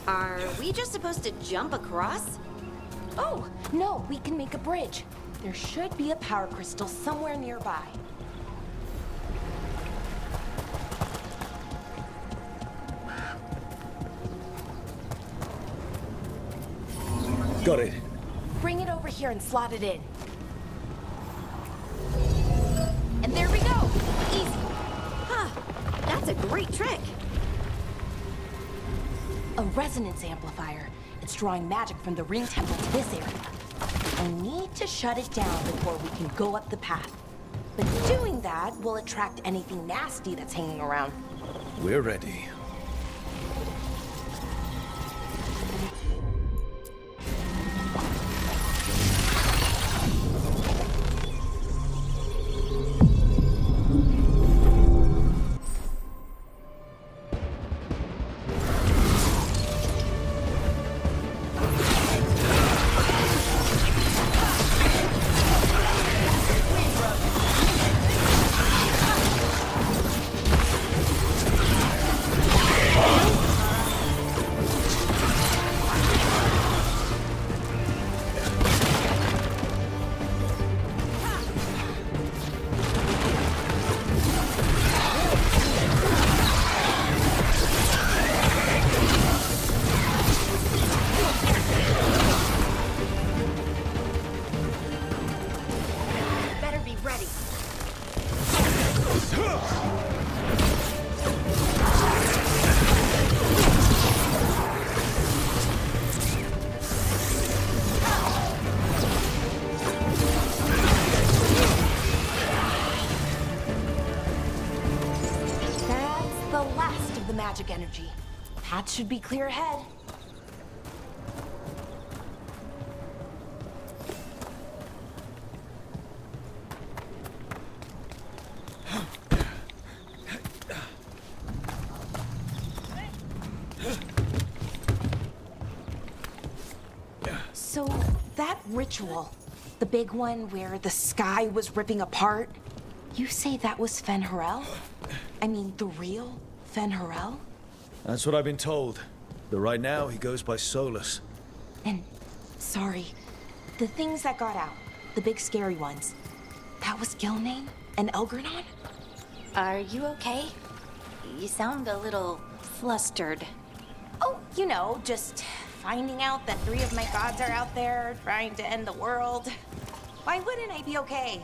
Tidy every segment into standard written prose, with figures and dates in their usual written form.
Are we just supposed to jump across? Oh, no, we can make a bridge. There should be a power crystal somewhere nearby. Got it. Bring it over here and slot it in. And there we go! Easy. Huh, that's a great trick. A resonance amplifier. It's drawing magic from the ring temple to this area. I need to shut it down before we can go up the path. But doing that will attract anything nasty that's hanging around. We're ready. Magic energy. Path should be clear ahead. So, that ritual, the big one where the sky was ripping apart, you say that was Fen'Harel? I mean, the real Fen'Harel? That's what I've been told. But right now, he goes by Solus. And, sorry, the things that got out, the big scary ones, that was Gilnane and Elgernon? Are you okay? You sound a little flustered. Oh, you know, just finding out that 3 of my gods are out there trying to end the world. Why wouldn't I be okay?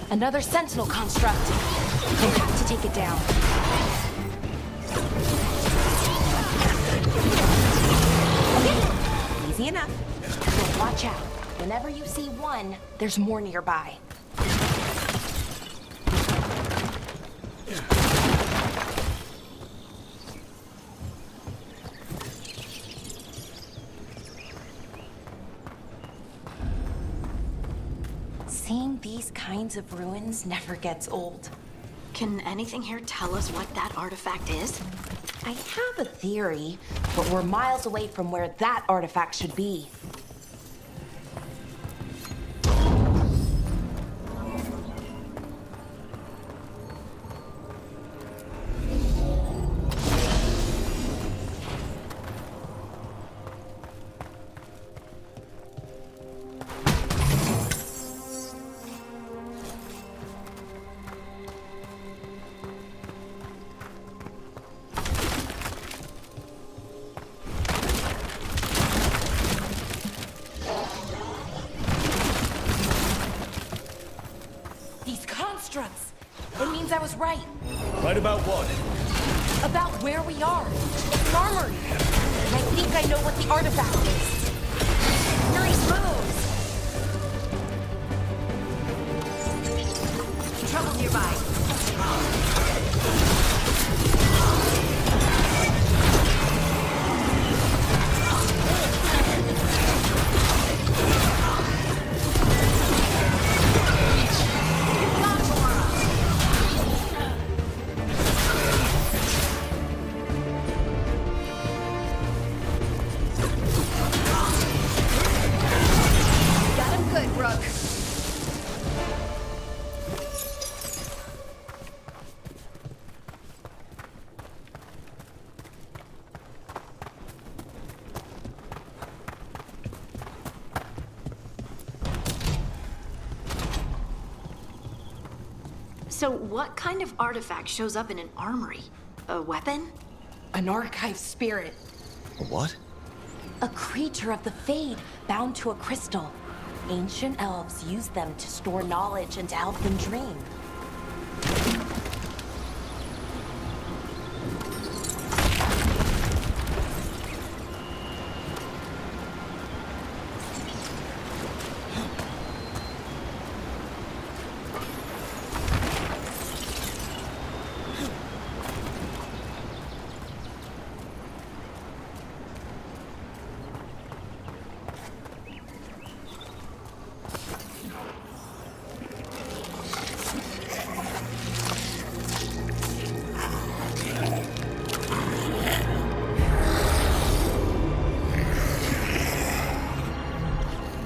Another sentinel construct. We'll have to take it down. Okay, easy enough. But watch out. Whenever you see one, there's more nearby. Seeing these kinds of ruins never gets old. Can anything here tell us what that artifact is? I have a theory, but we're miles away from where that artifact should be. It means I was right. Right about what? About where we are. It's an armory. And I think I know what the artifact is. Nice moves! Trouble nearby. So what kind of artifact shows up in an armory? A weapon? An archive spirit. A what? A creature of the Fade, bound to a crystal. Ancient elves used them to store knowledge and to help them dream.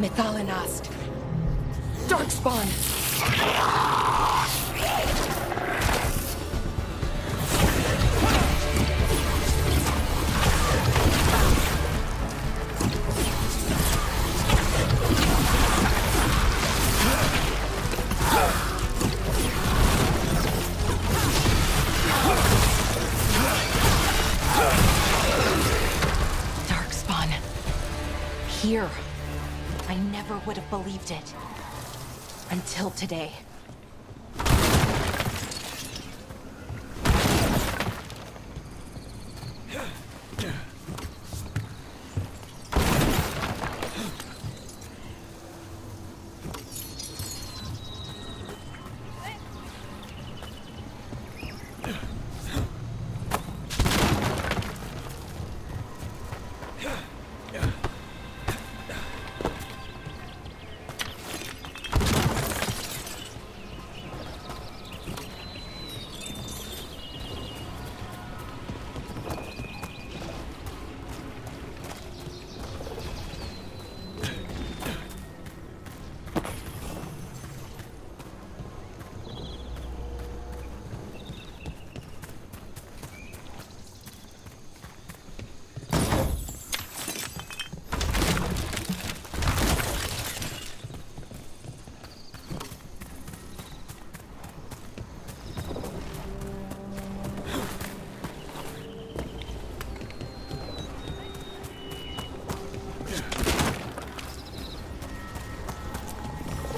Mythalinast. Darkspawn! Darkspawn. Here. I never would have believed it. Until today.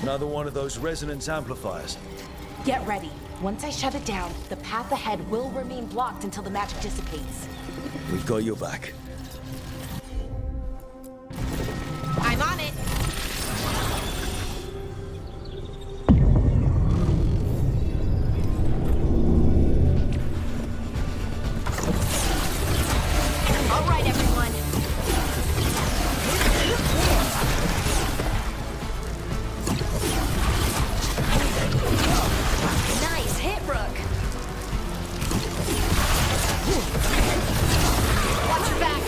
Another one of those resonance amplifiers. Get ready. Once I shut it down, the path ahead will remain blocked until the magic dissipates. We've got your back. I'm on it! All right, everyone. Nice hit, Rook. Watch your back!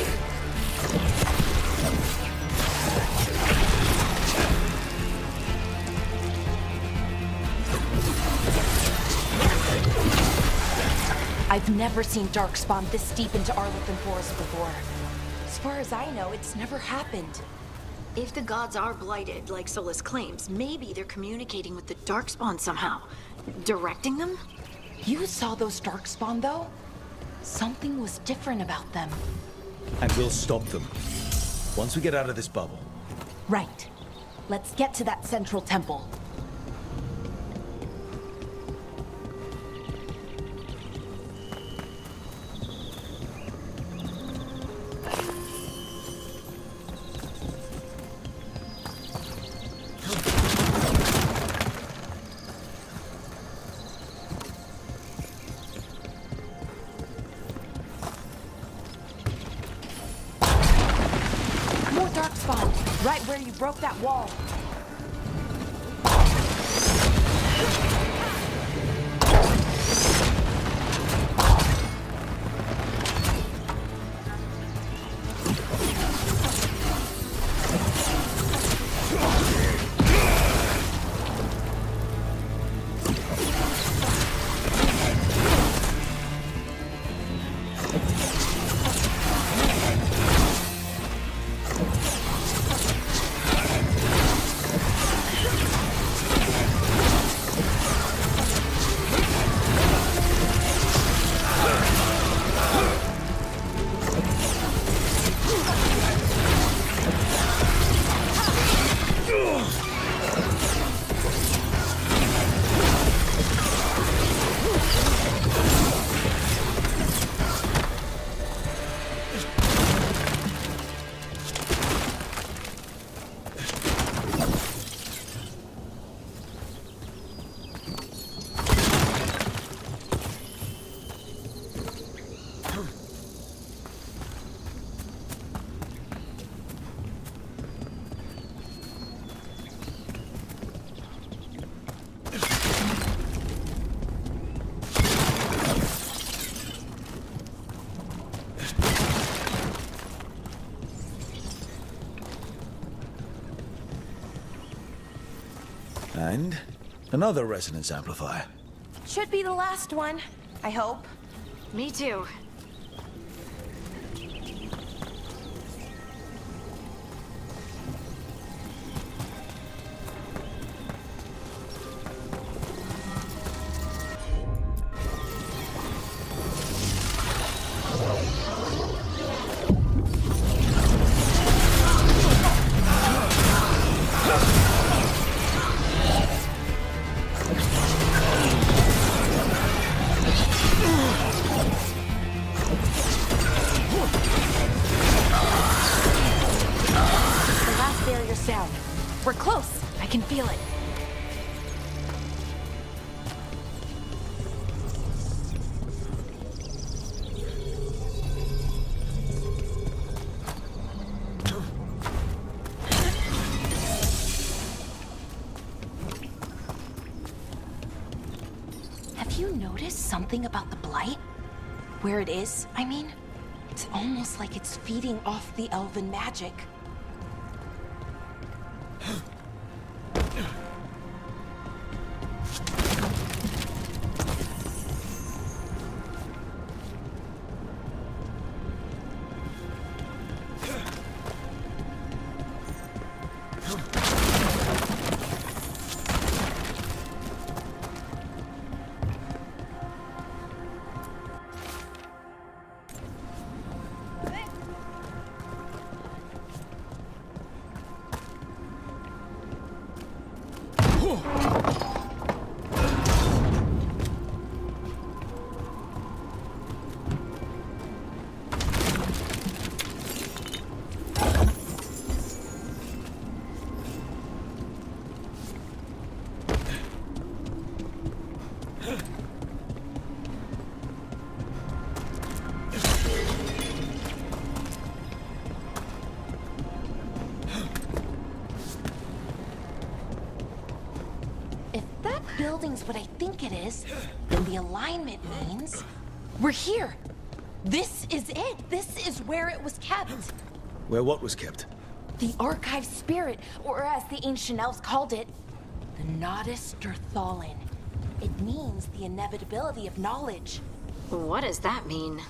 I've never seen Darkspawn this deep into Arlethan Forest before. As far as I know, it's never happened. If the gods are blighted, like Solus claims, maybe they're communicating with the Darkspawn somehow. Directing them? You saw those Darkspawn, though? Something was different about them. And we'll stop them. Once we get out of this bubble. Right. Let's get to that central temple. darkspawn, right where you broke that wall. And another resonance amplifier. Should be the last one, I hope. Me too. Down. We're close. I can feel it. Have you noticed something about the blight? Where it is, I mean? It's almost like it's feeding off the elven magic. Building's what I think it is, then the alignment means we're here. This is it. This is where it was kept. Where what was kept? The archive spirit, or as the ancient elves called it, the Nodus Derthalin. It means the inevitability of knowledge. What does that mean?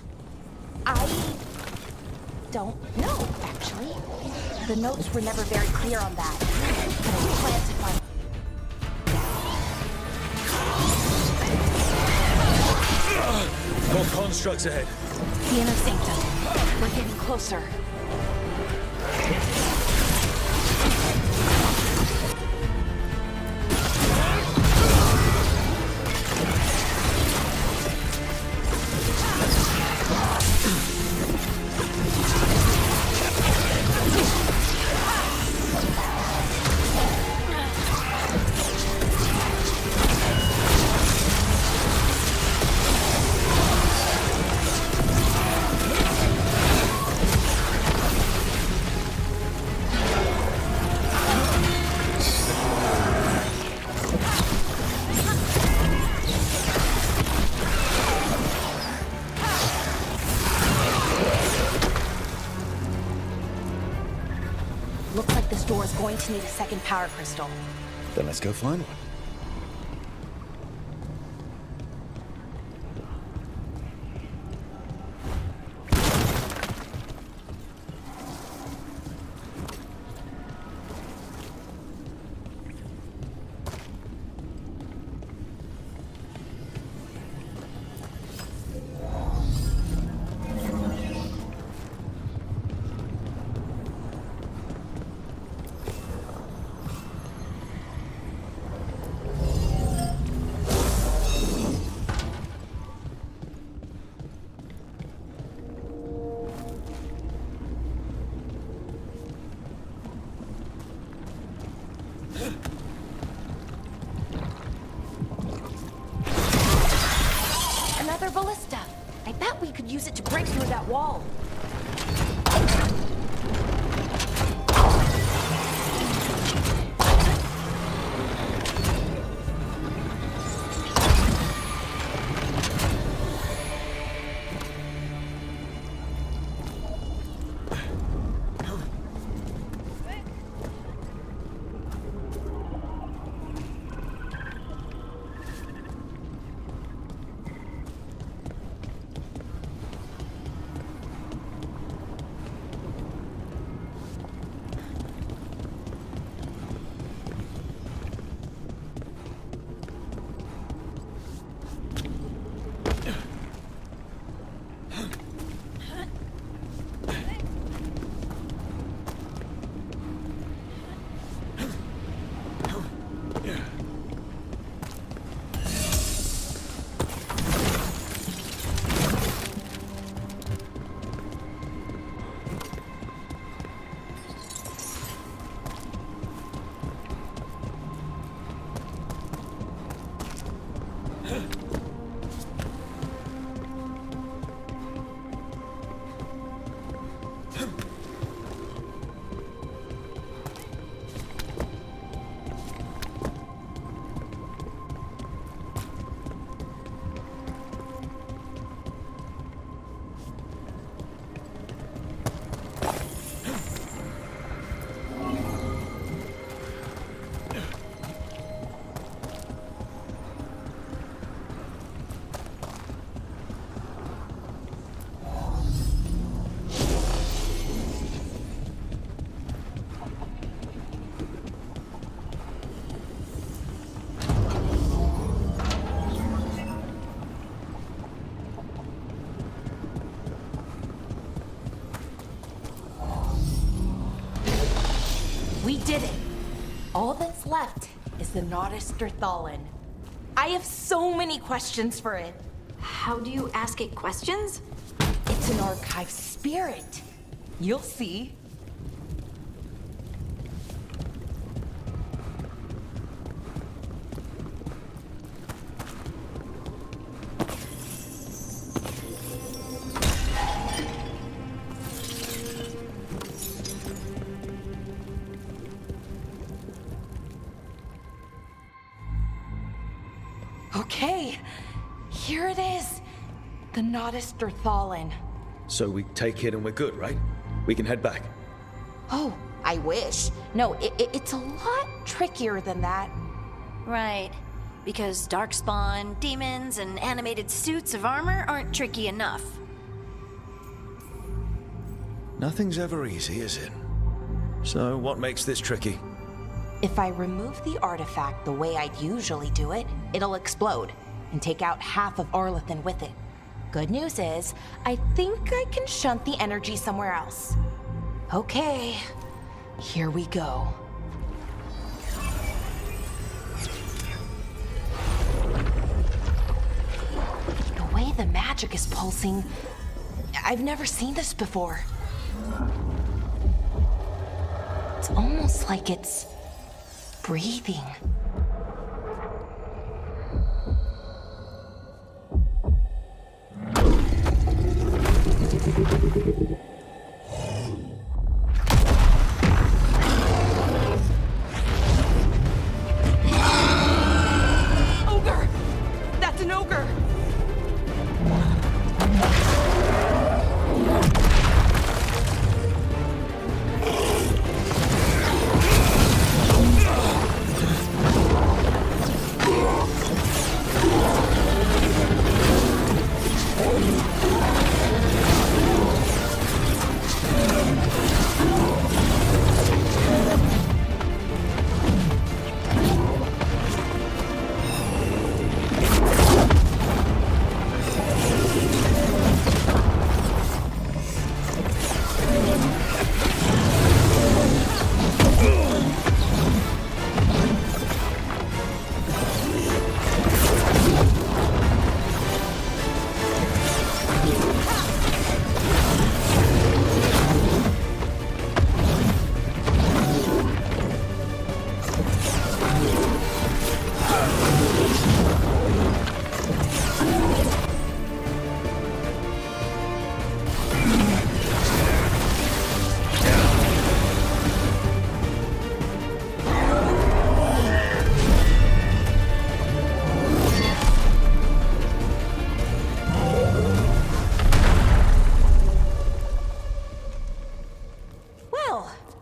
I don't know, actually. The notes were never very clear on that. But I plan to find. More constructs ahead. The inner sanctum. We're getting closer. door is going to need a second power crystal. Then let's go find one. Another ballista. I bet we could use it to break through that wall. We did it! All that's left is the Nodus Derthalin. I have so many questions for it. How do you ask it questions? It's an archive spirit. You'll see. Okay, here it is. The Nodus Derthalin. So we take it and we're good, right? We can head back. Oh, I wish. No, it's a lot trickier than that. Right. Because darkspawn, demons, and animated suits of armor aren't tricky enough. Nothing's ever easy, is it? So what makes this tricky? If I remove the artifact the way I'd usually do it, it'll explode and take out half of Arlethan with it. Good news is, I think I can shunt the energy somewhere else. Okay, here we go. The way the magic is pulsing, I've never seen this before. It's almost like it's breathing. Ogre! That's an ogre!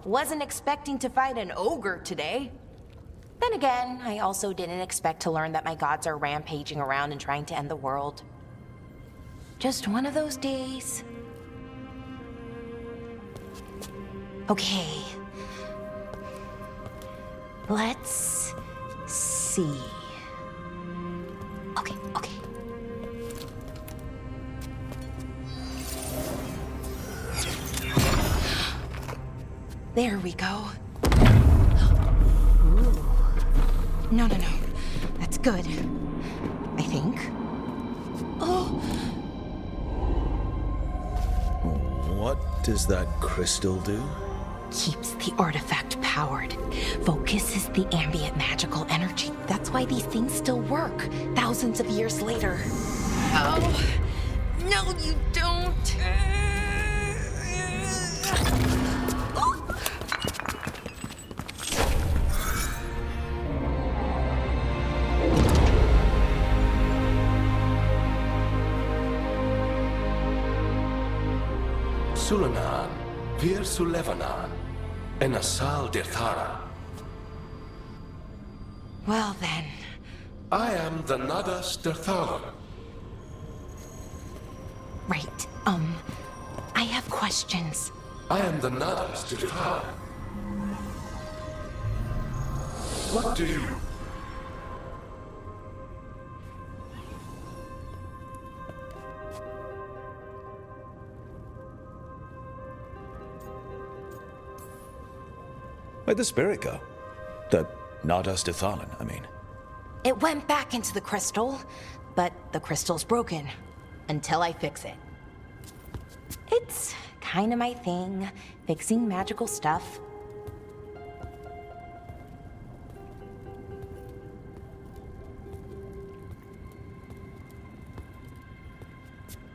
Wasn't expecting to fight an ogre today. Then again, I also didn't expect to learn that my gods are rampaging around and trying to end the world. Just one of those days. Okay. Let's see. Okay. There we go. Ooh. No. That's good. I think. Oh! What does that crystal do? Keeps the artifact powered. Focuses the ambient magical energy. That's why these things still work, thousands of years later. Oh! No, you don't! Sulanan, Vir Sulevanan, and Asal Dirthara. Well then. I am the Nadas Dirthalan. Right, I have questions. I am the Nadas Dirthalan. What do you... Where'd the spirit go? The Nadas Dithalan, I mean. It went back into the crystal, but the crystal's broken. Until I fix it. It's kinda my thing, fixing magical stuff.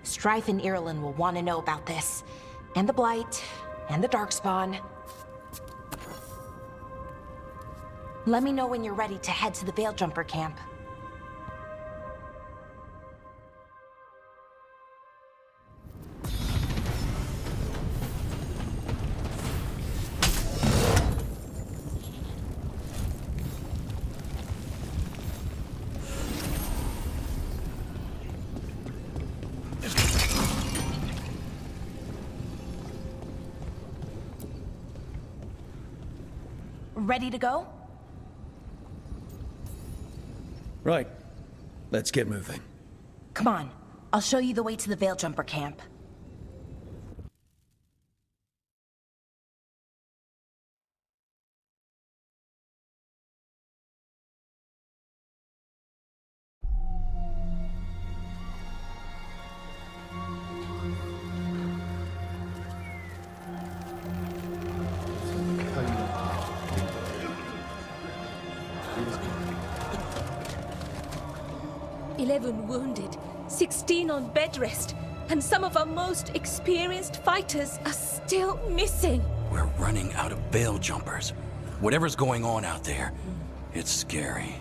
Strife and Irulan will want to know about this. And the Blight, and the Darkspawn. Let me know when you're ready to head to the Veilgjumper camp. Ready to go? Right. Let's get moving. Come on. I'll show you the way to the Veilgjumper camp. Wounded, 16 on bed rest, and some of our most experienced fighters are still missing. We're running out of Veiljumpers. Whatever's going on out there, it's scary.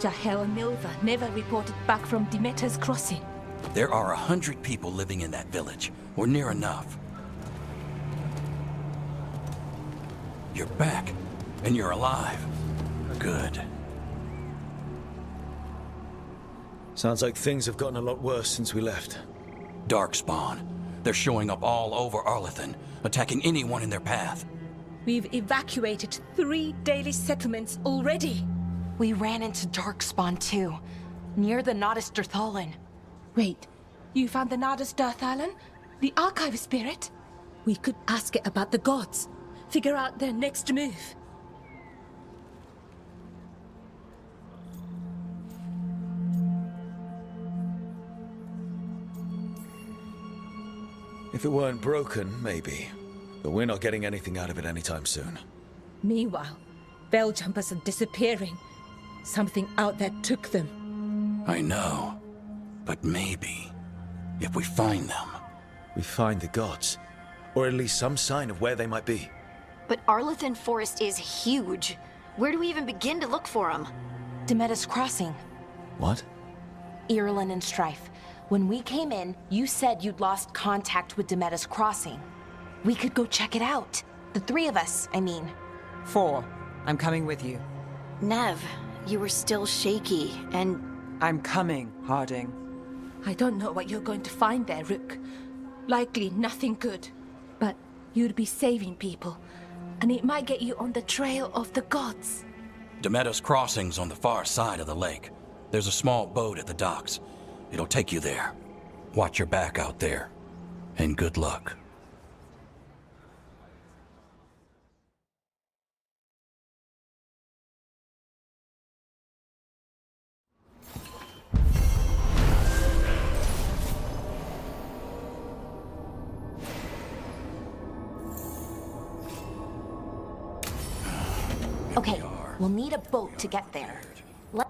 Jahel and Milva never reported back from Demeter's crossing. There are 100 people living in that village, or near enough. You're back, and you're alive. Good. Sounds like things have gotten a lot worse since we left. Darkspawn. They're showing up all over Arlathan, attacking anyone in their path. We've evacuated 3 daily settlements already. We ran into Darkspawn too, near the Nadas Dirthalan. Wait, you found the Nadas Dirthalan? The archive spirit? We could ask it about the gods. Figure out their next move. If it weren't broken, maybe. But we're not getting anything out of it anytime soon. Meanwhile, Veiljumpers are disappearing. Something out there took them. I know. But maybe, if we find them... We find the gods. Or at least some sign of where they might be. But Arlethan Forest is huge. Where do we even begin to look for them? Demeda's Crossing. What? Irulan and Strife. When we came in, you said you'd lost contact with Demeda's Crossing. We could go check it out. The three of us, I mean. 4. I'm coming with you. Nev, you were still shaky, and I'm coming, Harding. I don't know what you're going to find there, Rook. Likely nothing good. But you'd be saving people, and it might get you on the trail of the gods. Demeda's Crossing's on the far side of the lake. There's a small boat at the docks. It'll take you there. Watch your back out there. And good luck. Okay, we'll need a boat to get there. Let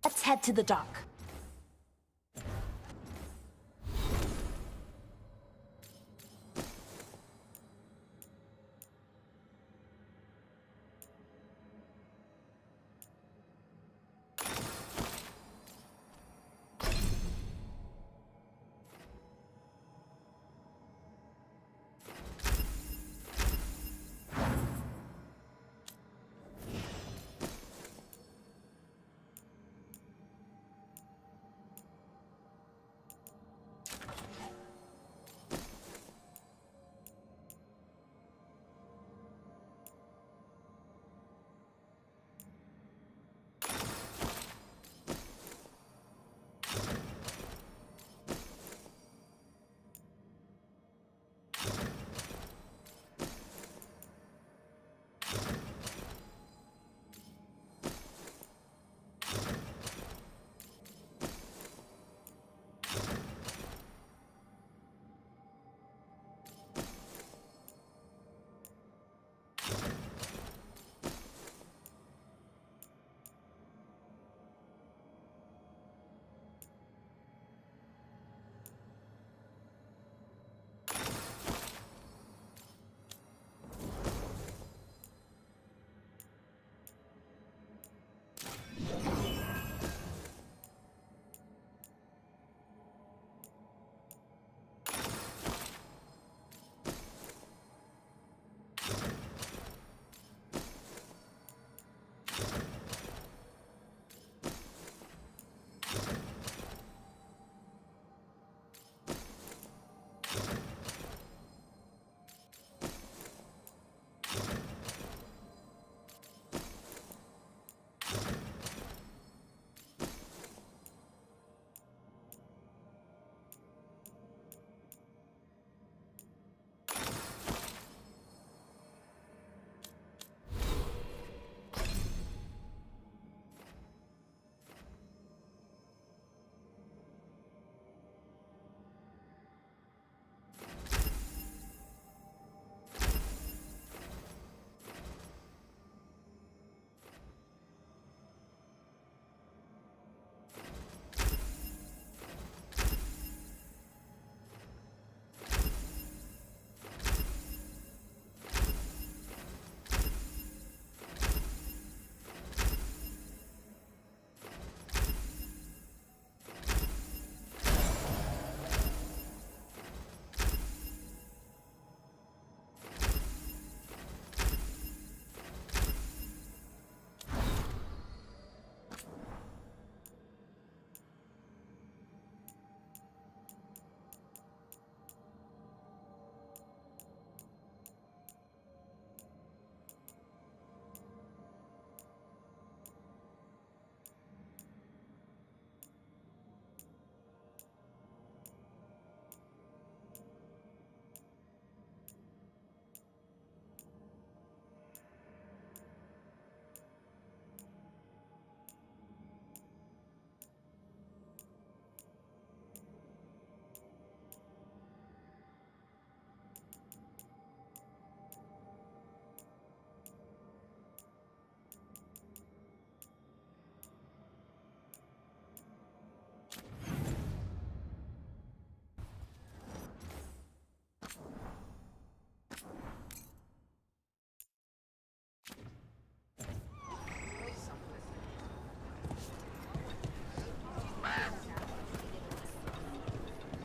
Let's head to the dock.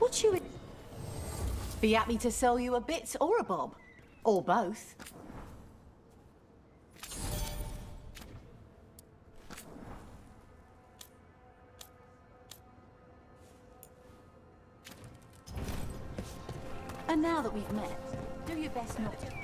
What you... Be happy to sell you a bit or a bob? Or both? And now that we've met, do your best not to...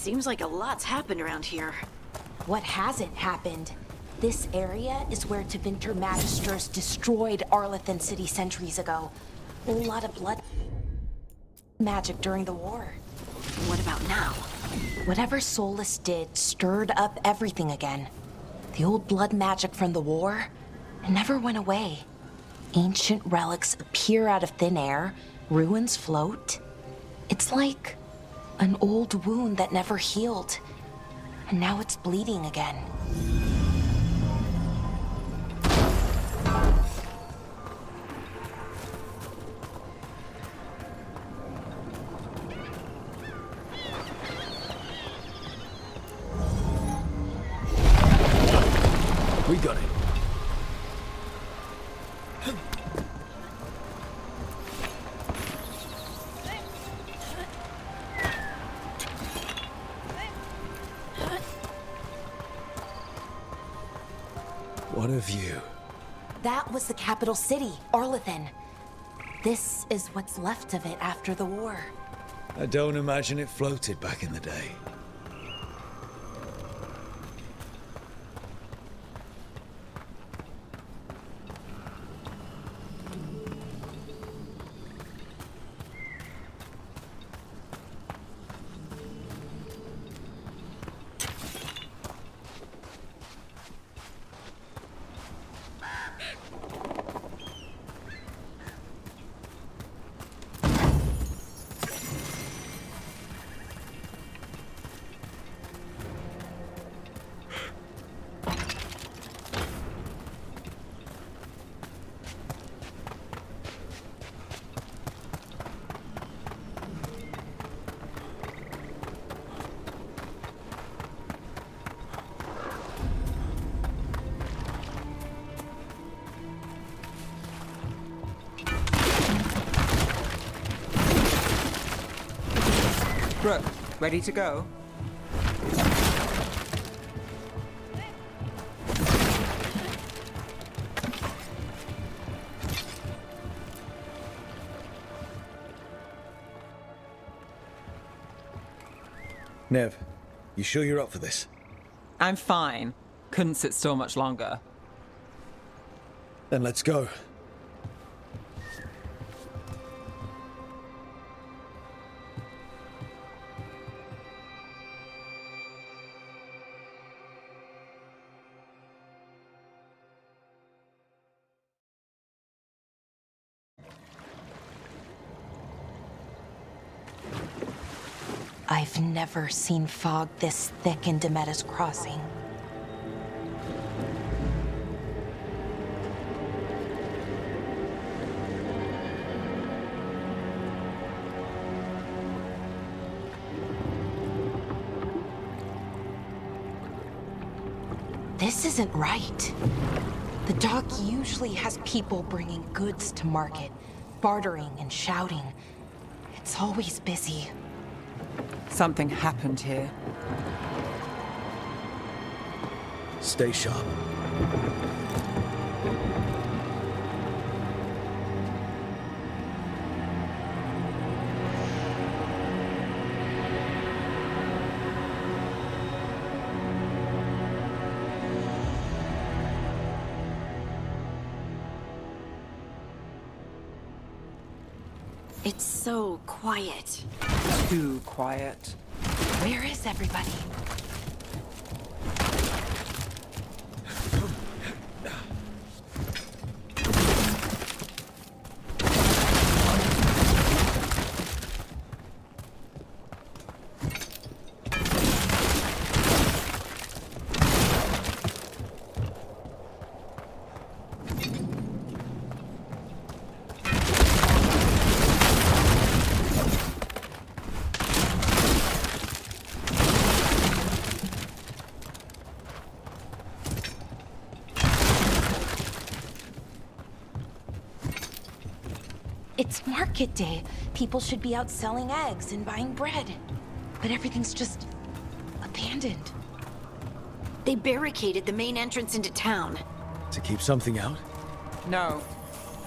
Seems like a lot's happened around here. What hasn't happened? This area is where Tevinter Magisters destroyed Arlethan City centuries ago. A lot of blood magic during the war. What about now? Whatever Solus did stirred up everything again. The old blood magic from the war, it never went away. Ancient relics appear out of thin air, ruins float. It's like an old wound that never healed, and now it's bleeding again. We got it. What a view. That was the capital city, Arlethan. This is what's left of it after the war. I don't imagine it floated back in the day. Brooke, ready to go? Nev, you sure you're up for this? I'm fine. Couldn't sit still much longer. Then let's go. I've never seen fog this thick in Demetta's Crossing. This isn't right. The dock usually has people bringing goods to market, bartering and shouting. It's always busy. Something happened here. Stay sharp. It's so quiet. Too quiet. Where is everybody? It's market day. People should be out selling eggs and buying bread. But everything's just abandoned. They barricaded the main entrance into town. To keep something out? No,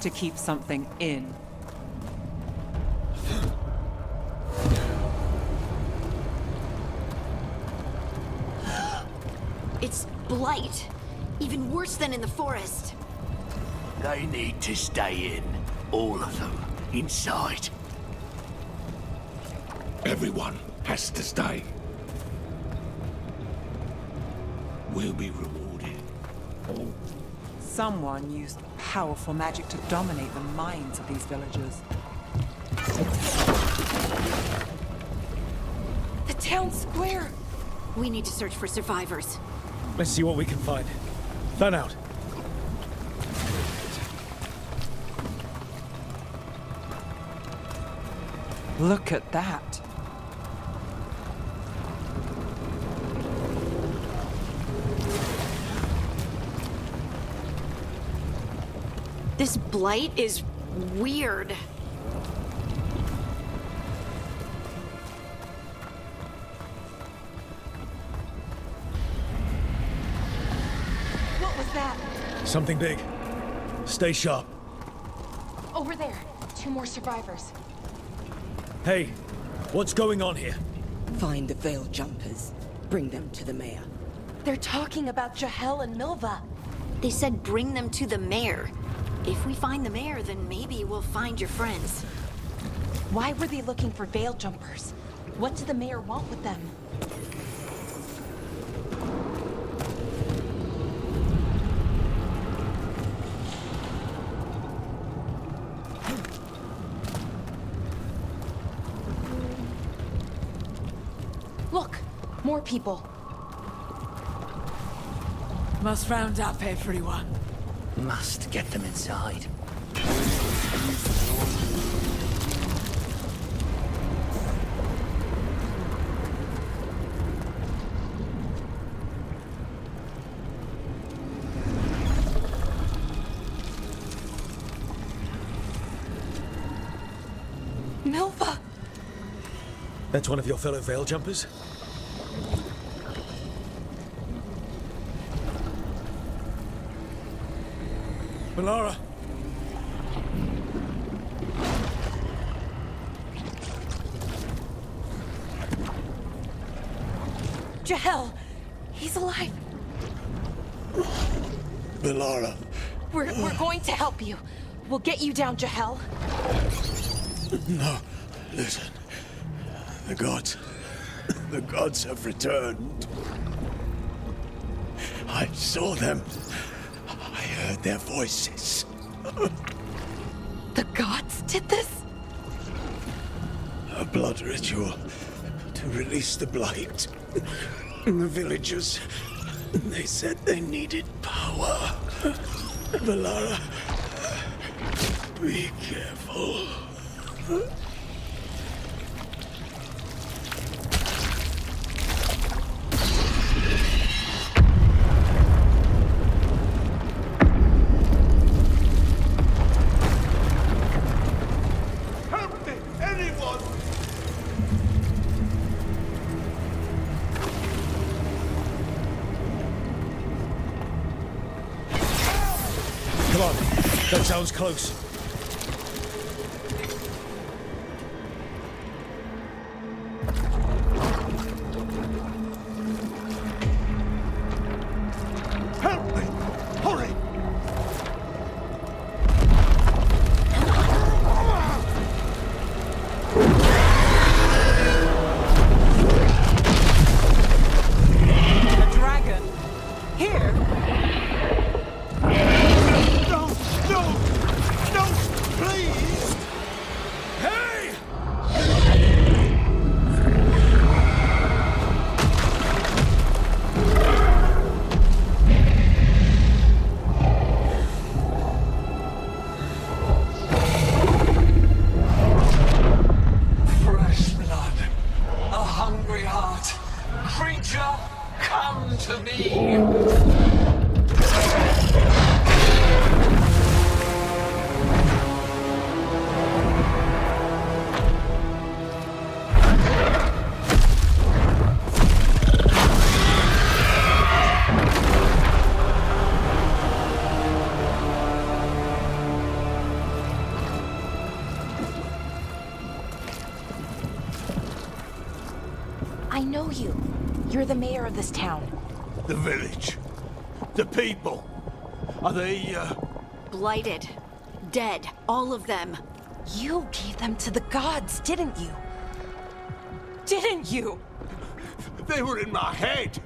to keep something in. blight. Even worse than in the forest. They need to stay in. All of them. Inside. Everyone has to stay. We'll be rewarded. Someone used powerful magic to dominate the minds of these villagers. The town square! We need to search for survivors. Let's see what we can find. Fan out. Look at that. This blight is weird. What was that? Something big. Stay sharp. Over there. 2 more survivors. Hey, what's going on here? Find the veil jumpers. Bring them to the mayor. They're talking about Jahel and Milva. They said bring them to the mayor. If we find the mayor, then maybe we'll find your friends. Why were they looking for veil jumpers? What did the mayor want with them? Look! More people. Must round up everyone. Must get them inside. Milva! That's one of your fellow veil jumpers? Melara! Jahel! He's alive! Melara. We're going to help you. We'll get you down, Jahel. No, listen. The gods have returned. I saw them. I heard their voices. The gods did this? A blood ritual to release the blight. The villagers, they said they needed power. Melara, be careful. Help me! Anyone! Come on, that sounds close. Help me! Hurry! A dragon? Here? No! No! No! Please! Hey! Fresh blood. A hungry heart. Creature, come to me. I know you. You're the mayor of this town. The village. The people. Are they, Blighted. Dead. All of them. You gave them to the gods, didn't you? Didn't you? They were in my head.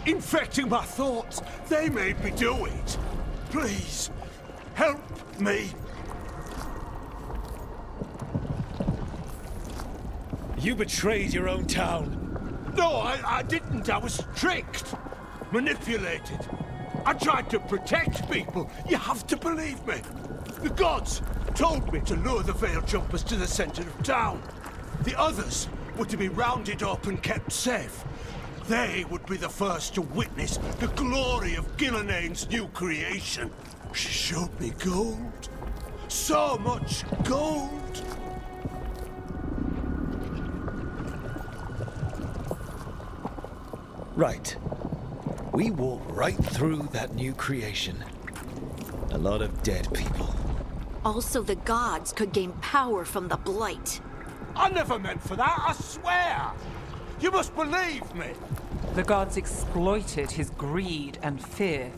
Infecting my thoughts. They made me do it. Please, help me. You betrayed your own town. No, I didn't. I was tricked. Manipulated. I tried to protect people. You have to believe me. The gods told me to lure the Veil Jumpers to the center of town. The others were to be rounded up and kept safe. They would be the first to witness the glory of Gillenane's new creation. She showed me gold. So much gold. Right. We walked right through that new creation. A lot of dead people. Also, the gods could gain power from the Blight. I never meant for that, I swear! You must believe me! The gods exploited his greed and fear.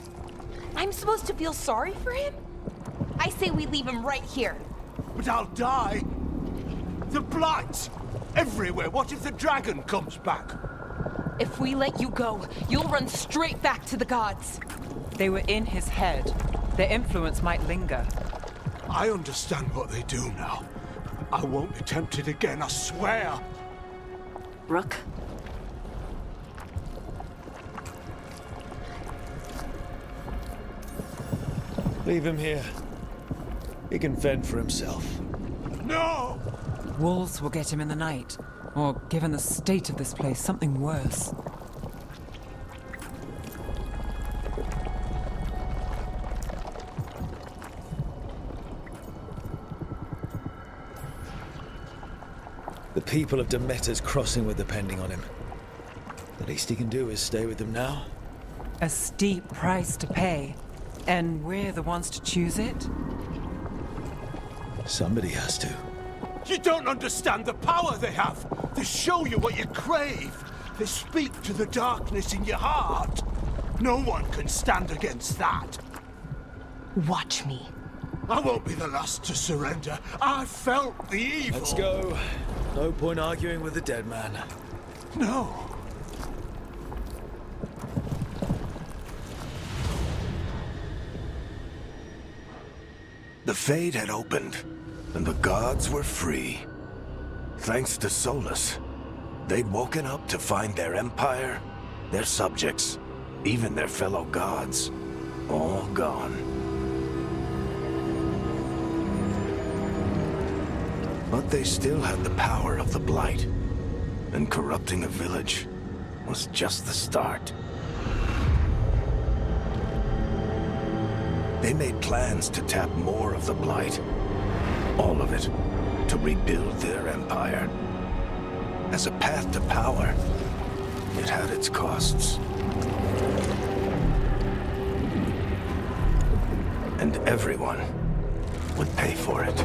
I'm supposed to feel sorry for him? I say we leave him right here. But I'll die. The Blight! Everywhere. What if the dragon comes back? If we let you go, you'll run straight back to the gods. They were in his head. Their influence might linger. I understand what they do now. I won't be tempted again, I swear. Rook? Leave him here. He can fend for himself. No! Wolves will get him in the night. Or, given the state of this place, something worse. The people of Demeter's crossing were depending on him. The least he can do is stay with them now. A steep price to pay. And we're the ones to choose it? Somebody has to. You don't understand the power they have. They show you what you crave. They speak to the darkness in your heart. No one can stand against that. Watch me. I won't be the last to surrender. I felt the evil. Let's go. No point arguing with the dead man. No. The Fade had opened, and the gods were free. Thanks to Solus, they'd woken up to find their empire, their subjects, even their fellow gods, all gone. But they still had the power of the Blight, and corrupting a village was just the start. They made plans to tap more of the Blight, all of it, to rebuild their empire. As a path to power, it had its costs. And everyone would pay for it.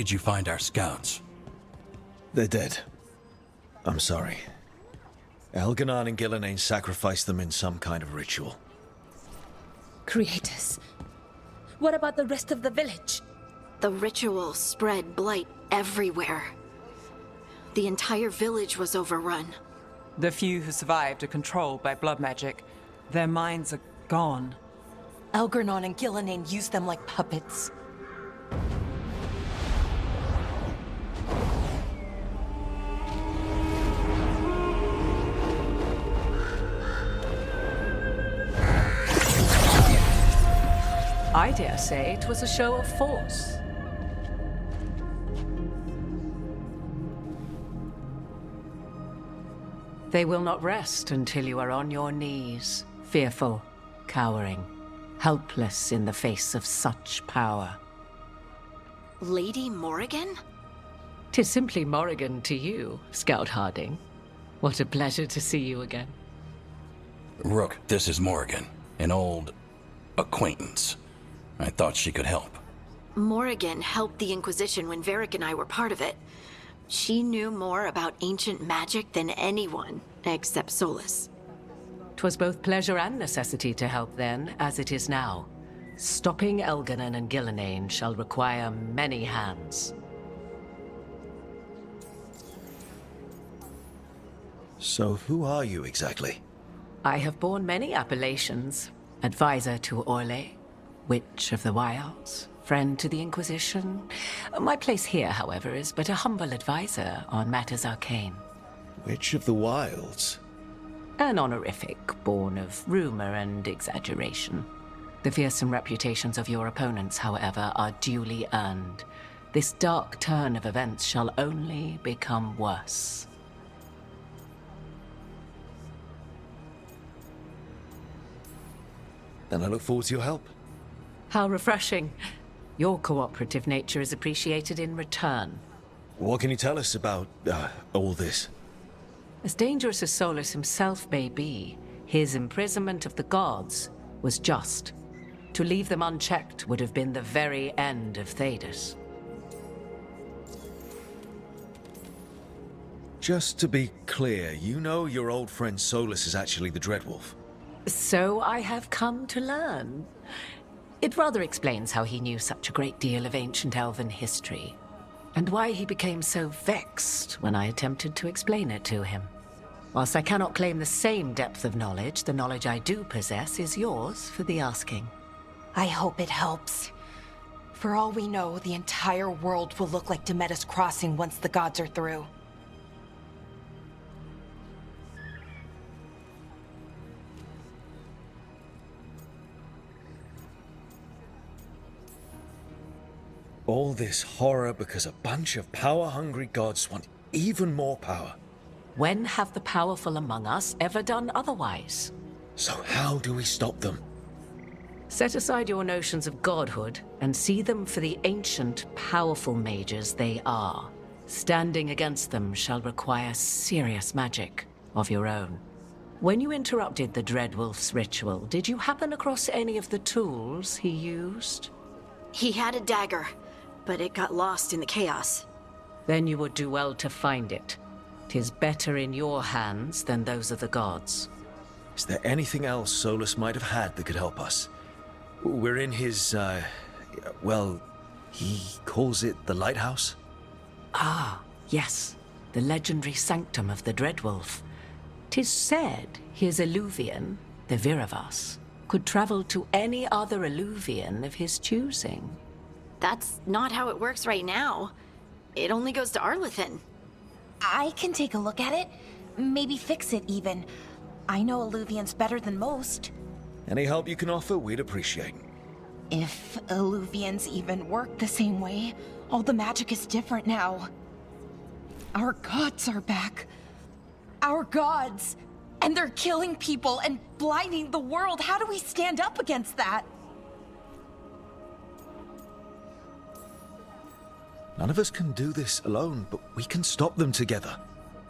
did you find our scouts? They're dead. I'm sorry. Elganon and Gillenane sacrificed them in some kind of ritual. Creators. What about the rest of the village? The ritual spread blight everywhere. The entire village was overrun. The few who survived are controlled by blood magic. Their minds are gone. Elgarnon and Gillenane used them like puppets. I dare say it was a show of force. They will not rest until you are on your knees, fearful, cowering, helpless in the face of such power. Lady Morrigan? 'Tis simply Morrigan to you, Scout Harding. What a pleasure to see you again. Rook, this is Morrigan, an old acquaintance. I thought she could help. Morrigan helped the Inquisition when Varric and I were part of it. She knew more about ancient magic than anyone, except Solus. 'Twas both pleasure and necessity to help then, as it is now. Stopping Elganon and Gillenane shall require many hands. So who are you exactly? I have borne many appellations. Advisor to Orle, Witch of the Wilds, friend to the Inquisition. My place here, however, is but a humble advisor on matters arcane. Witch of the Wilds? An honorific born of rumor and exaggeration. The fearsome reputations of your opponents, however, are duly earned. This dark turn of events shall only become worse. Then I look forward to your help. How refreshing. Your cooperative nature is appreciated in return. What can you tell us about, all this? As dangerous as Solus himself may be, his imprisonment of the gods was just. To leave them unchecked would have been the very end of Thedas. Just to be clear, you know your old friend Solus is actually the Dreadwolf. So I have come to learn. It rather explains how he knew such a great deal of ancient elven history, and why he became so vexed when I attempted to explain it to him. Whilst I cannot claim the same depth of knowledge, the knowledge I do possess is yours for the asking. I hope it helps. For all we know, the entire world will look like Demetus Crossing once the gods are through. All this horror because a bunch of power-hungry gods want even more power. When have the powerful among us ever done otherwise? So how do we stop them? Set aside your notions of godhood and see them for the ancient, powerful mages they are. Standing against them shall require serious magic of your own. When you interrupted the Dreadwolf's ritual, did you happen across any of the tools he used? He had a dagger, but it got lost in the chaos. Then you would do well to find it. 'Tis better in your hands than those of the gods. Is there anything else Solus might have had that could help us? We're in his, well, he calls it the Lighthouse? Ah, yes. The legendary sanctum of the Dreadwolf. 'Tis said his Eluvian, the Viravas, could travel to any other Eluvian of his choosing. That's not how it works right now. It only goes to Arlethan. I can take a look at it. Maybe fix it, even. I know Eluvians better than most. Any help you can offer, we'd appreciate. If Eluvians even work the same way, all the magic is different now. Our gods are back. Our gods! And they're killing people and blinding the world. How do we stand up against that? None of us can do this alone, but we can stop them together.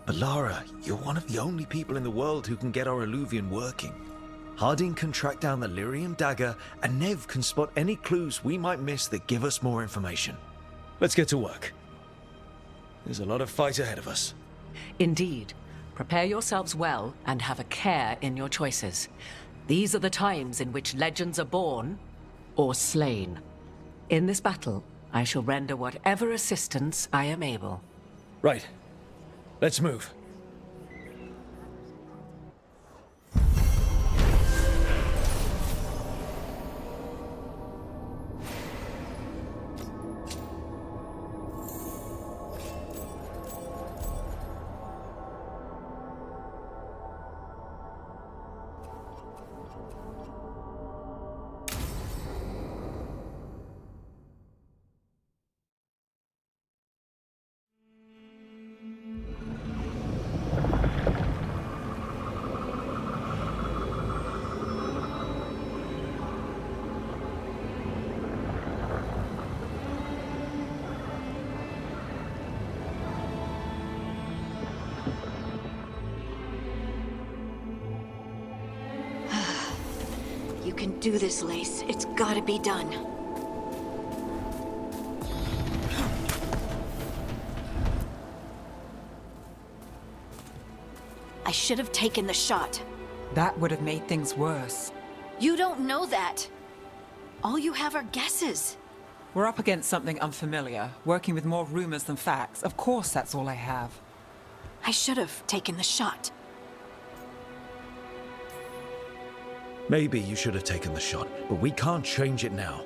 Alara, you're one of the only people in the world who can get our Eluvian working. Harding can track down the Lyrium dagger, and Nev can spot any clues we might miss that give us more information. Let's get to work. There's a lot of fight ahead of us. Indeed. Prepare yourselves well and have a care in your choices. These are the times in which legends are born or slain. In this battle, I shall render whatever assistance I am able. Right. Let's move. You can do this, Lace. It's gotta be done. I should have taken the shot. That would have made things worse. You don't know that. All you have are guesses. We're up against something unfamiliar, working with more rumors than facts. Of course, that's all I have. I should have taken the shot. Maybe you should have taken the shot, but we can't change it now.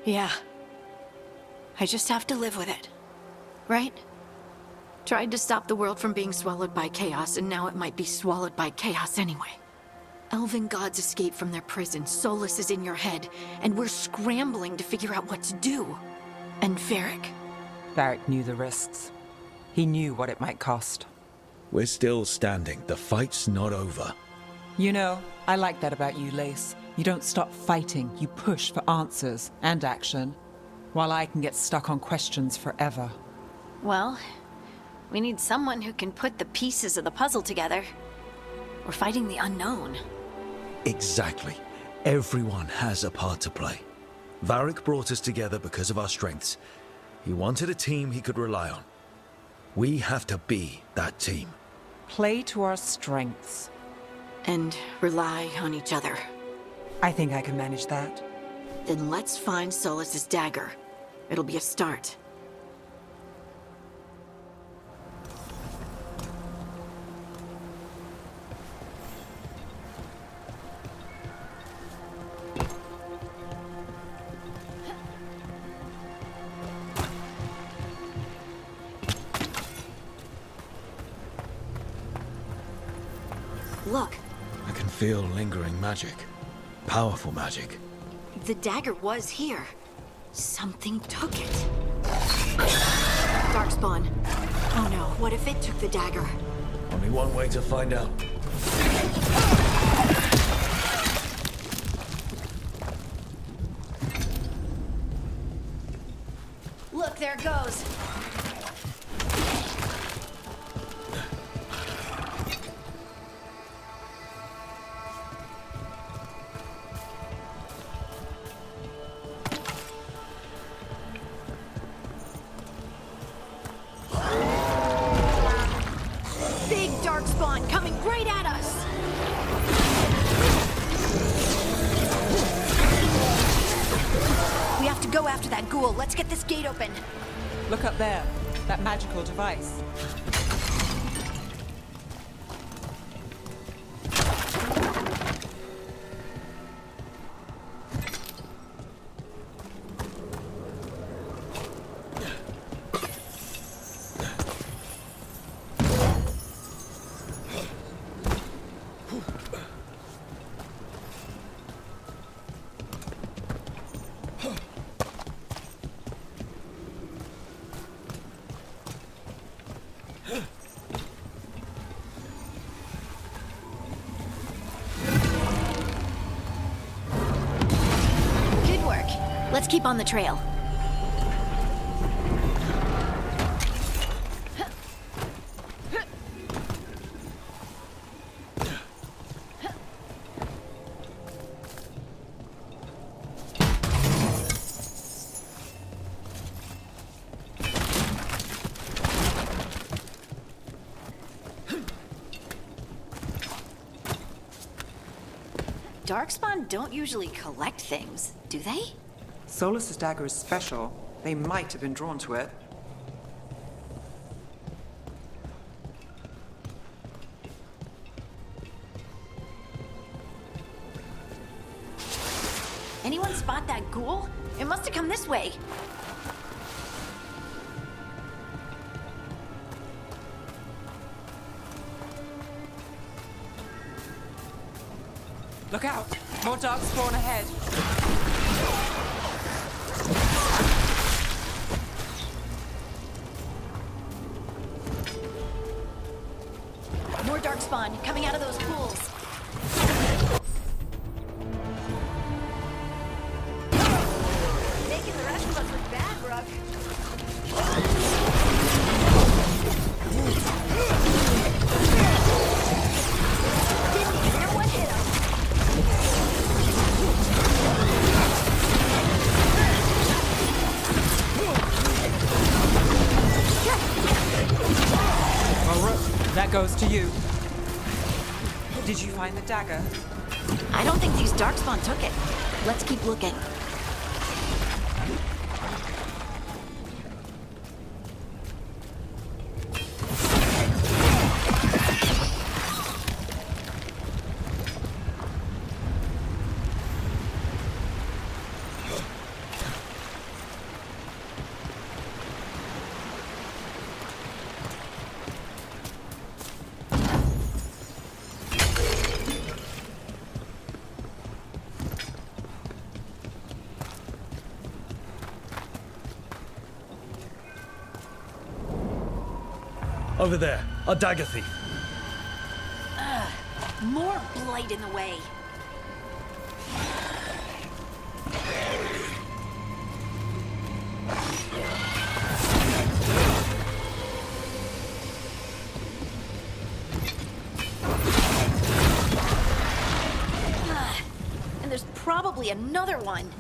Yeah. I just have to live with it. Right? Tried to stop the world from being swallowed by chaos, and now it might be swallowed by chaos anyway. Elven gods escaped from their prison, Solus is in your head, and we're scrambling to figure out what to do. And Varric. Varric knew the risks. He knew what it might cost. We're still standing. The fight's not over. You know, I like that about you, Lace. You don't stop fighting, you push for answers and action, while I can get stuck on questions forever. Well, we need someone who can put the pieces of the puzzle together. We're fighting the unknown. Exactly. Everyone has a part to play. Varric brought us together because of our strengths. He wanted a team he could rely on. We have to be that team. Play to our strengths. And rely on each other. I think I can manage that. Then let's find Solus's dagger. It'll be a start. Look. I can feel lingering magic. Powerful magic. The dagger was here. Something took it. Darkspawn. Oh no, what if it took the dagger? Only one way to find out. Look, there it goes. Big Darkspawn coming right at us! We have to go after that ghoul. Let's get this gate open. Look up there. That magical device. Good work. Let's keep on the trail. Darkspawn don't usually collect things, do they? Solus's dagger is special. They might have been drawn to it. Anyone spot that ghoul? It must have come this way. Look out! More dark spawn ahead. More darkspawn coming out of those pools. Making the rest of us look bad, Brooke. Didn't even know what hit him. Well, Rook, that goes to you. Did you find the dagger? I don't think these darkspawn took it. Let's keep looking. Over there, a dagger thief. More blight in the way. And there's probably another one.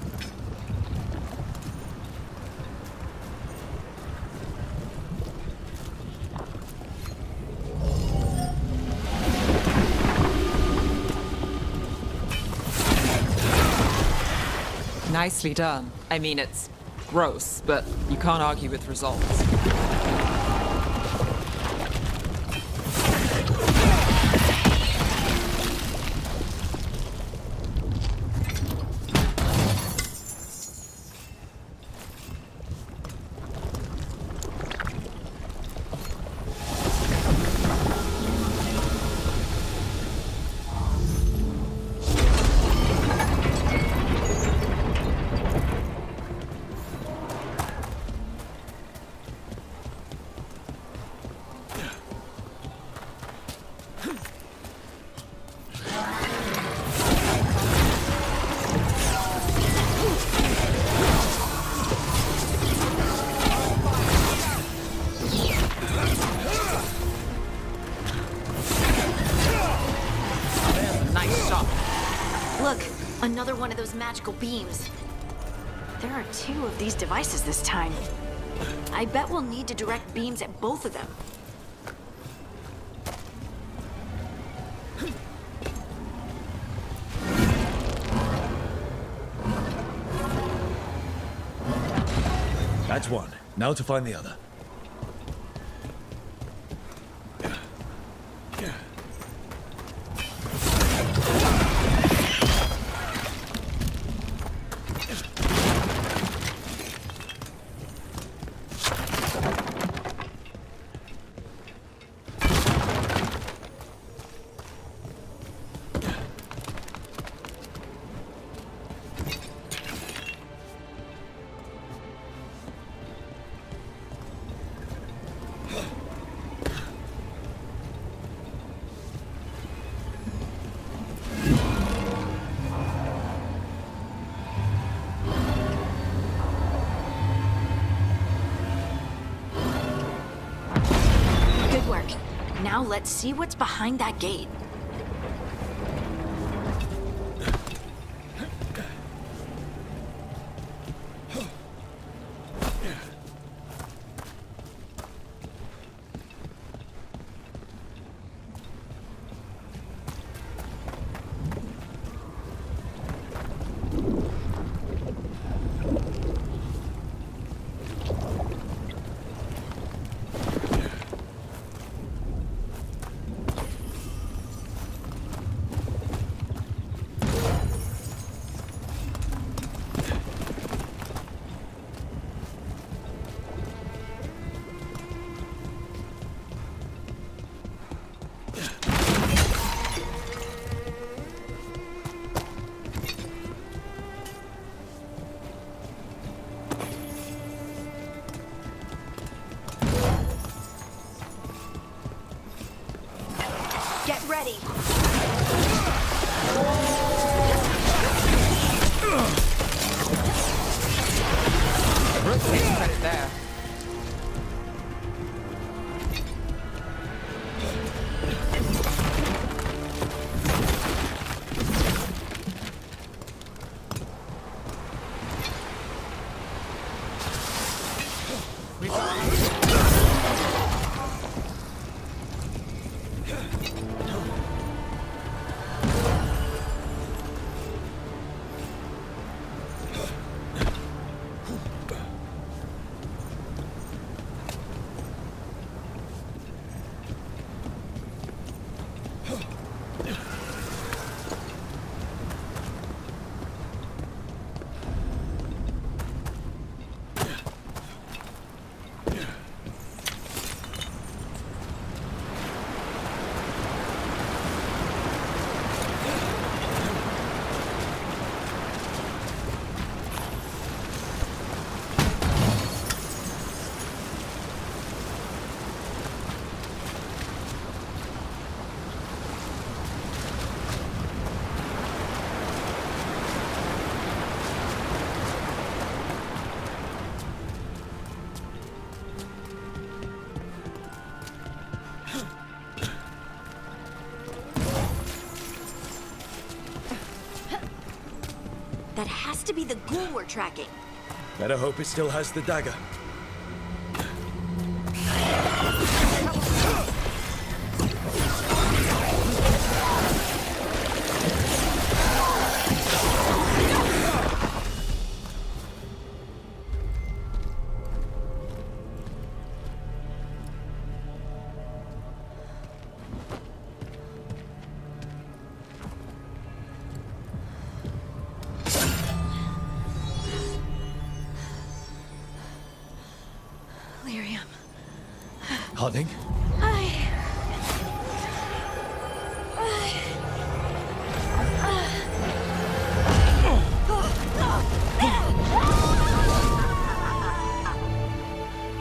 Nicely done. I mean, it's gross, but you can't argue with results. Look, another one of those magical beams. There are 2 of these devices this time. I bet we'll need to direct beams at both of them. That's one. Now to find the other. Good work. Now let's see what's behind that gate. Get ready. Put it there. That has to be the ghoul we're tracking. Better hope it still has the dagger. Harding?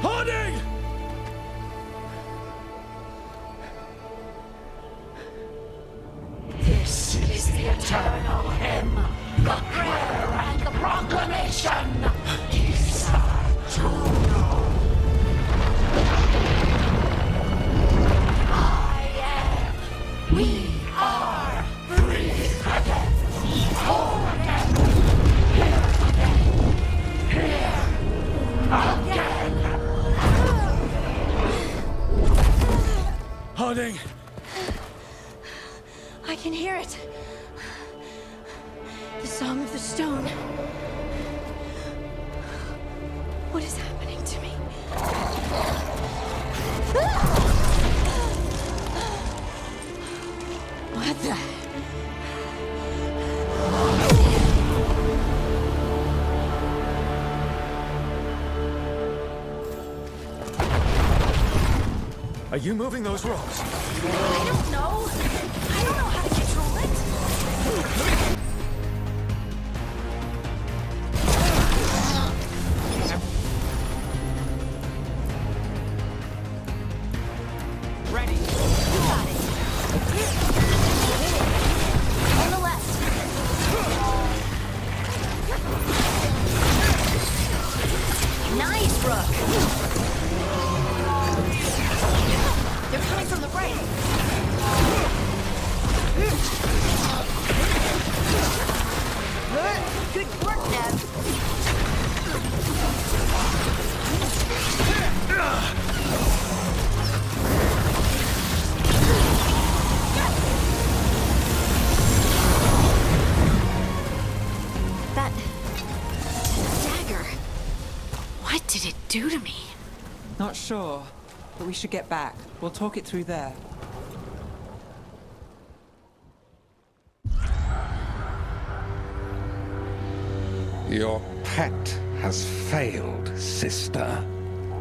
Harding! This is the eternal hymn, the prayer and the proclamation. Isa Juno. We are free again. Whole again. Here again. Harding! I can hear it. The Song of the Stone. What is happening to me? What the? Are you moving those rocks? I don't know. I don't know how to control it. Ready. You got it. On the left. Nice, Rook. They're coming from the right. Good work, Neb. That dagger. What did it do to me? Not sure, but we should get back. We'll talk it through there. Your pet has failed, sister.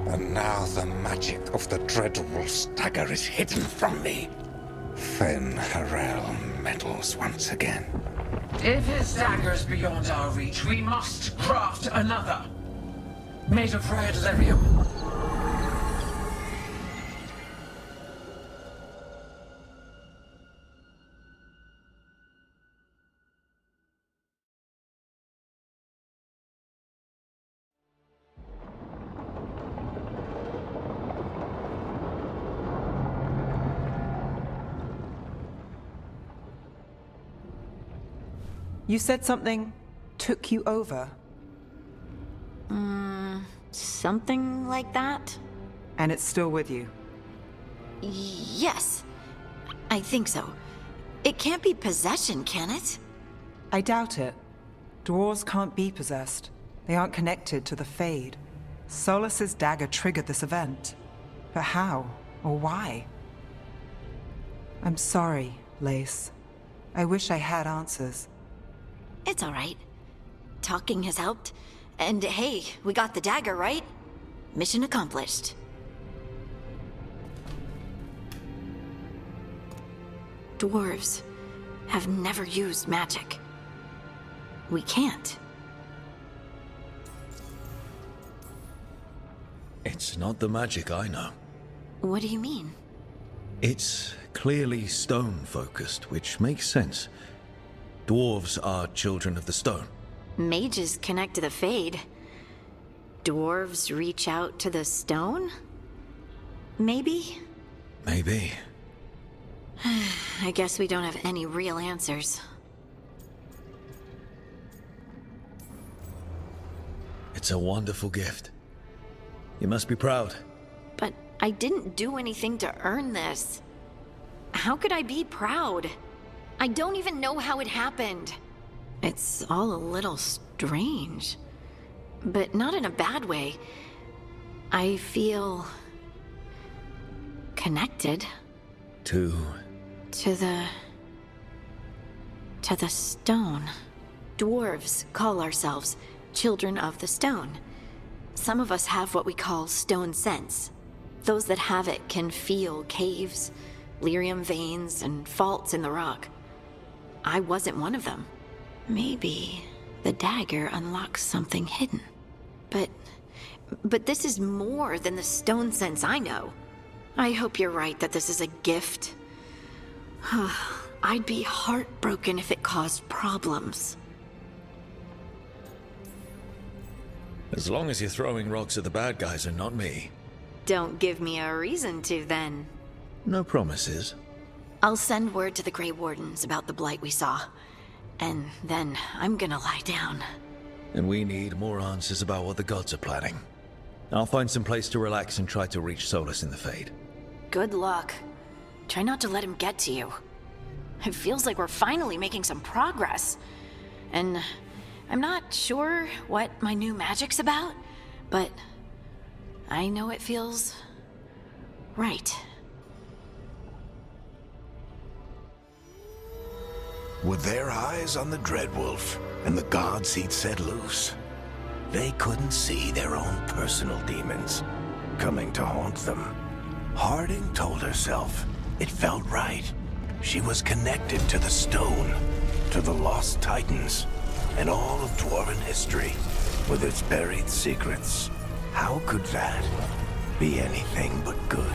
And now the magic of the Dreadwolf's dagger is hidden from me. Fen Harel meddles once again. If his dagger's beyond our reach, we must craft another. Made of red lyrium. You said something took you over, Something like that? and it's still with you. Yes. I think so. It can't be possession, can it? I doubt it. Dwarves can't be possessed. They aren't connected to the Fade. Solus's dagger triggered this event. But how? Or why? I'm sorry, Lace. I wish I had answers. It's all right. Talking has helped. And hey, we got the dagger, right? Mission accomplished. Dwarves have never used magic. We can't. It's not the magic I know. What do you mean? It's clearly stone-focused, which makes sense. Dwarves are children of the stone. Mages connect to the Fade. Dwarves reach out to the stone? Maybe? Maybe. I guess we don't have any real answers. It's a wonderful gift. You must be proud. But I didn't do anything to earn this. How could I be proud? I don't even know how it happened. It's all a little strange. But not in a bad way. I feel... connected. To the stone. Dwarves call ourselves children of the stone. Some of us have what we call stone sense. Those that have it can feel caves, lyrium veins, and faults in the rock. I wasn't one of them. Maybe the dagger unlocks something hidden. But this is more than the stone sense I know. I hope you're right that this is a gift. I'd be heartbroken if it caused problems. as long as you're throwing rocks at the bad guys and not me. Don't give me a reason to, then. No promises. I'll send word to the Grey Wardens about the blight we saw. And then I'm gonna lie down. And we need more answers about what the gods are planning. I'll find some place to relax and try to reach Solus in the Fade. Good luck. Try not to let him get to you. It feels like we're finally making some progress. And I'm not sure what my new magic's about, but I know it feels right. With their eyes on the Dreadwolf and the gods he'd set loose, they couldn't see their own personal demons coming to haunt them. Harding told herself it felt right. She was connected to the stone, to the lost titans, and all of Dwarven history with its buried secrets. How could that be anything but good?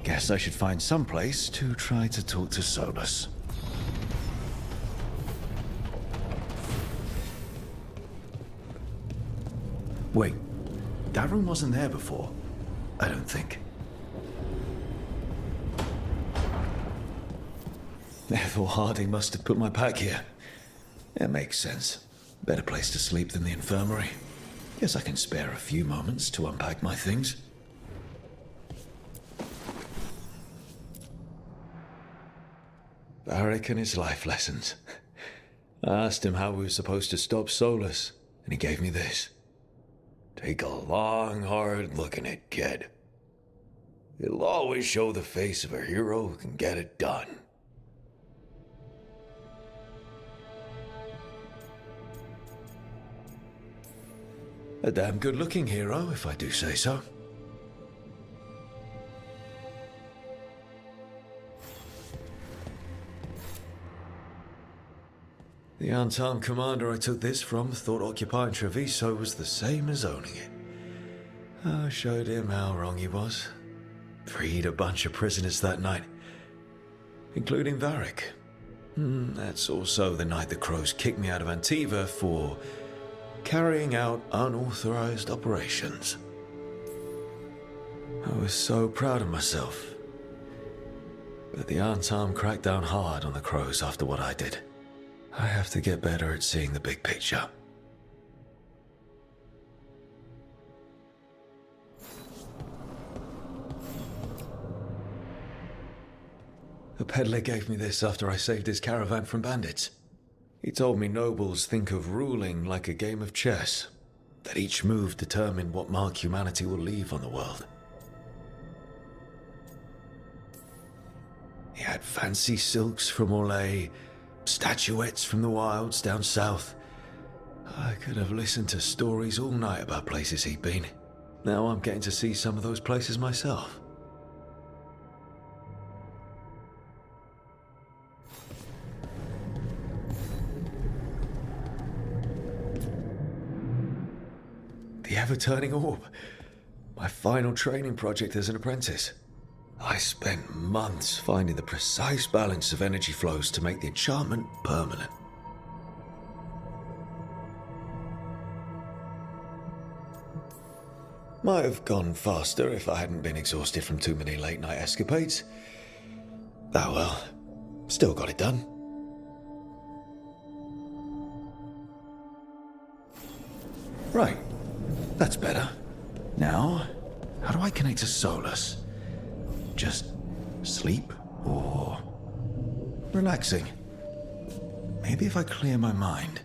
Guess I should find some place to try to talk to Solus. Wait, that room wasn't there before. I don't think. Therefore, Harding must have put my pack here. It makes sense. Better place to sleep than the infirmary. Guess I can spare a few moments to unpack my things. Varric and his life lessons. I asked him how we were supposed to stop Solus, and he gave me this. Take a long, hard look at it, kid. It'll always show the face of a hero who can get it done. A damn good-looking hero, if I do say so. The unarmed commander I took this from thought occupying Treviso was the same as owning it. I showed him how wrong he was. Freed a bunch of prisoners that night, including Varric. That's also the night the Crows kicked me out of Antiva for carrying out unauthorized operations. I was so proud of myself. But the unarmed cracked down hard on the Crows after what I did. I have to get better at seeing the big picture. The peddler gave me this after I saved his caravan from bandits. He told me nobles think of ruling like a game of chess, that each move determined what mark humanity will leave on the world. He had fancy silks from Orlais, statuettes from the wilds down south. I could have listened to stories all night about places he'd been. Now I'm getting to see some of those places myself. The ever-turning orb. My final training project as an apprentice. I spent months finding the precise balance of energy flows to make the enchantment permanent. Might have gone faster if I hadn't been exhausted from too many late-night escapades. Oh well, still got it done. Right. That's better. Now, how do I connect to Solus? Just sleep or relaxing? Maybe if I clear my mind.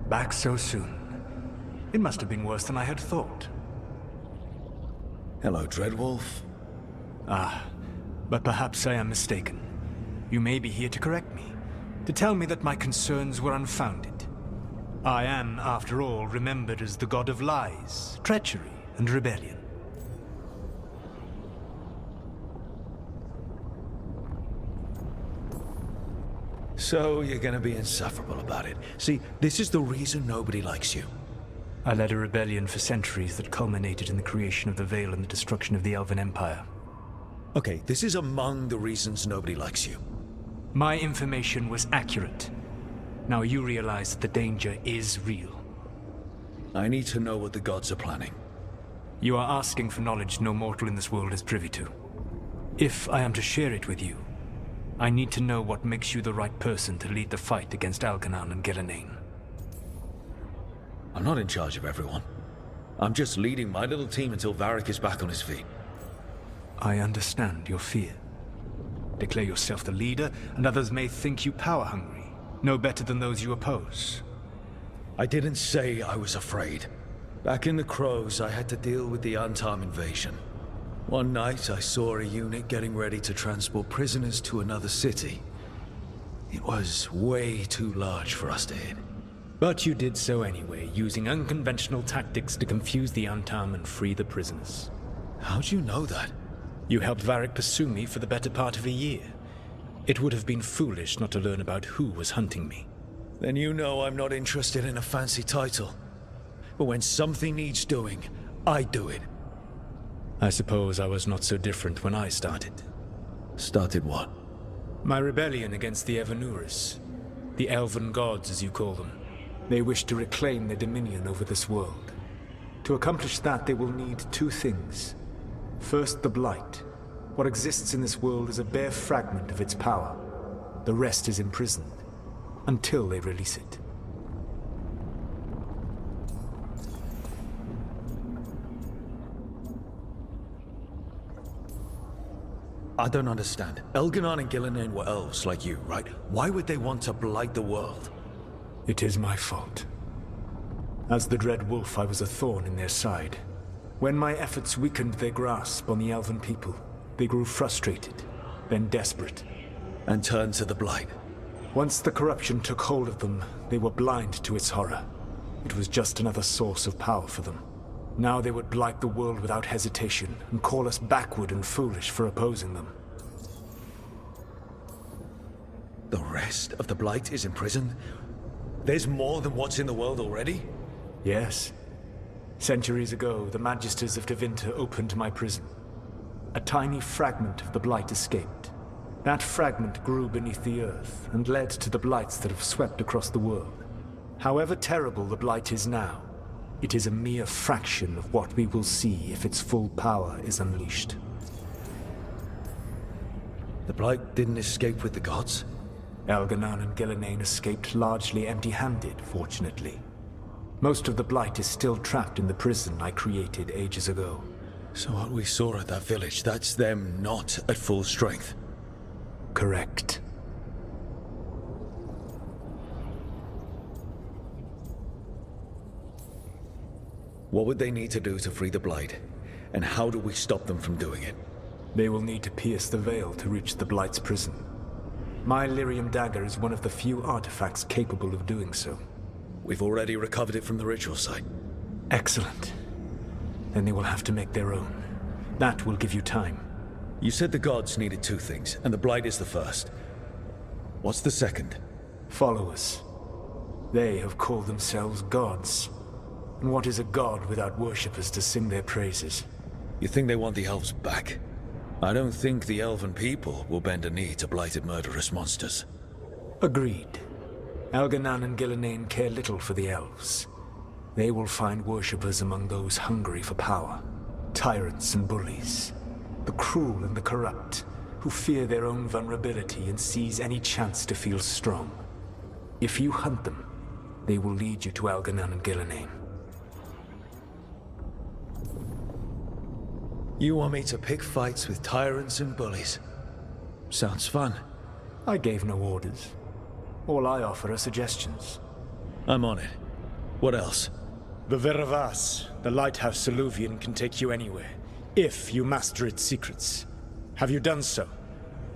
Back so soon. It must have been worse than I had thought. Hello, Dreadwolf. Ah, but perhaps I am mistaken. You may be here to correct me, to tell me that my concerns were unfounded. I am, after all, remembered as the god of lies, treachery, and rebellion. So you're gonna be insufferable about it. See, this is the reason nobody likes you. I led a rebellion for centuries that culminated in the creation of the Veil and the destruction of the Elven Empire. Okay, this is among the reasons nobody likes you. My information was accurate. Now you realize that the danger is real. I need to know what the gods are planning. You are asking for knowledge no mortal in this world is privy to. If I am to share it with you, I need to know what makes you the right person to lead the fight against Algernon and Gillenane. I'm not in charge of everyone. I'm just leading my little team until Varric is back on his feet. I understand your fear. Declare yourself the leader, and others may think you power-hungry, no better than those you oppose. I didn't say I was afraid. Back in the Crows, I had to deal with the Antam invasion. One night, I saw a unit getting ready to transport prisoners to another city. It was way too large for us to hit. But you did so anyway, using unconventional tactics to confuse the Antam and free the prisoners. How'd you know that? You helped Varric pursue me for the better part of a year. It would have been foolish not to learn about who was hunting me. Then you know I'm not interested in a fancy title. But when something needs doing, I do it. I suppose I was not so different when I started. Started what? My rebellion against the Evanuris. The Elven gods, as you call them. They wish to reclaim their dominion over this world. To accomplish that, they will need two things. First, the Blight. What exists in this world is a bare fragment of its power. The rest is imprisoned. Until they release it. I don't understand. Elganon and Gillinan were elves like you, right? Why would they want to blight the world? It is my fault. As the Dread Wolf, I was a thorn in their side. When my efforts weakened their grasp on the elven people, they grew frustrated, then desperate. And turned to the blight. Once the corruption took hold of them, they were blind to its horror. It was just another source of power for them. Now they would blight the world without hesitation, and call us backward and foolish for opposing them. The rest of the blight is imprisoned? There's more than what's in the world already? Yes. Centuries ago, the Magisters of Tevinter opened my prison. A tiny fragment of the blight escaped. That fragment grew beneath the earth, and led to the blights that have swept across the world. However terrible the blight is now, it is a mere fraction of what we will see if its full power is unleashed. The blight didn't escape with the gods? Elganon and Gillinan escaped largely empty-handed, fortunately. Most of the blight is still trapped in the prison I created ages ago. So what we saw at that village, that's them not at full strength? Correct. What would they need to do to free the blight? And how do we stop them from doing it? They will need to pierce the veil to reach the blight's prison. My lyrium dagger is one of the few artifacts capable of doing so. We've already recovered it from the ritual site. Excellent. Then they will have to make their own. That will give you time. You said the gods needed two things, and the blight is the first. What's the second? Followers. They have called themselves gods. And what is a god without worshippers to sing their praises? You think they want the elves back? I don't think the elven people will bend a knee to blighted murderous monsters. Agreed. Elganon and Gillinan care little for the elves. They will find worshippers among those hungry for power. Tyrants and bullies. The cruel and the corrupt, who fear their own vulnerability and seize any chance to feel strong. If you hunt them, they will lead you to Elganon and Gillinan. You want me to pick fights with tyrants and bullies? Sounds fun. I gave no orders. All I offer are suggestions. I'm on it. What else? The Veravas, the lighthouse Soluvian, can take you anywhere, if you master its secrets. Have you done so?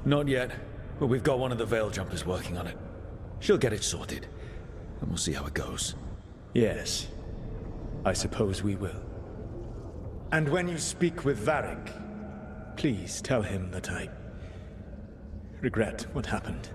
Not yet, but we've got one of the Veil Jumpers working on it. She'll get it sorted, and we'll see how it goes. Yes, I suppose we will. And when you speak with Varric, please tell him that I regret what happened.